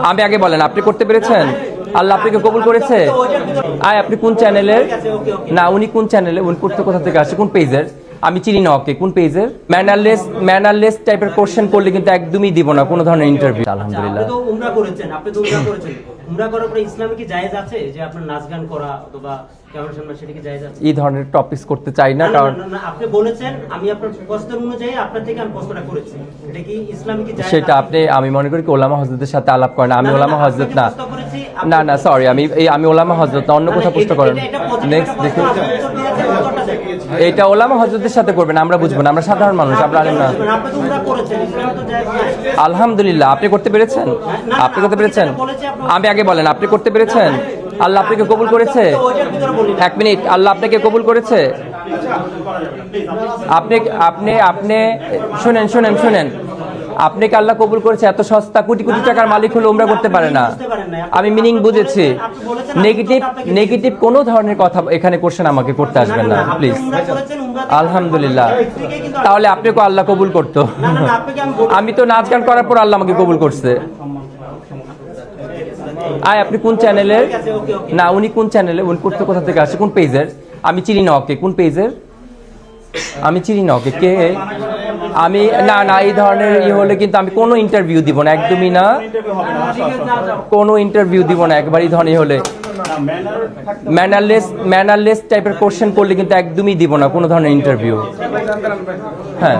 আমি আগে বলেন, আপনি করতে পেরেছেন? আল্লাহ আপনাকে কবুল করেছে? আপনি কোন চ্যানেলের? না, উনি কোন চ্যানেলে? উনি করতে কোথা থেকে আসছে, কোন পেজের? আমি চিনি না ওকে, কোন পেজের? ম্যানারলেস টাইপের কোশ্চেন করলে কিন্তু একদমই দিব না কোনো ধরনের ইন্টারভিউ। আলহামদুলিল্লাহ। আপনি তো উমরা করেছেন, উমরা করার পরে ইসলামে কি জায়েজ আছে যে আপনার নাচ গান করা অথবা কেমন সামনে সেটা কি জায়েজ আছে? এই ধরনের টপিকস করতে চাই না, কারণ আপনি বলেছেন, আমি আপনার প্রশ্নের অনুযায়ী আপনার থেকে আমি প্রশ্নটা করেছি, এটা কি ইসলামে কি জায়েজ? সেটা আপনি, আমি মনে করি কি ওলামা হযরতের সাথে আলাপ করেন। আমি ওলামা হযরত না, না সরি, আমি ওলামা হযরত না, অন্য কোথাও প্রশ্ন করেন। নেক্সট দেখুন, এটা ওলামা হযরতের সাথে করবেন, আমরা বুঝবো না, আমরা সাধারণ মানুষ, আমরা আলেম না। আলহামদুলিল্লাহ। আপনি করতে পেরেছেন? আপনি করতে পেরেছেন? আমি আগে বলেন, আপনি করতে পেরেছেন? আল্লাহ আপনাকে কবুল করেছে? এক মিনিট, আল্লাহ আপনাকে কবুল করেছে? আপনি আপনি আপনি শুনেন শুনেন শুনেন, আপনাকে আল্লাহ কবুল করেছে? এত সস্তা, কোটি কোটি টাকার মালিক হলে উমরা করতে পারে না। আমি মিনিং বুঝেছি। নেগেটিভ কোনো ধরনের কথা এখানে কোশ্চেন আমাকে করতে আসবেন না প্লিজ। আলহামদুলিল্লাহ। তাহলে আপনাকে আল্লাহ কবুল করতো? আমি তো নাচ গান করার পর আল্লাহ আমাকে কবুল করছে। আপনি কোন চ্যানেলের? না, উনি কোন চ্যানেলে? উনি করতে কোথা থেকে আসছে, কোন পেজের? আমি চিনি না ওকে, কোন পেজের? আমি চিনি না ওকে, কে? আমি না এই ধরনের হলে কিন্তু আমি কোনো ইন্টারভিউ দিব না, একদমই না, কোনো ইন্টারভিউ দিব না একবার। এই ধরনের হলে ম্যানারলেস টাইপের কোশ্চেন করলে কিন্তু একদমই দিব না কোনো ধরনের ইন্টারভিউ। হ্যাঁ।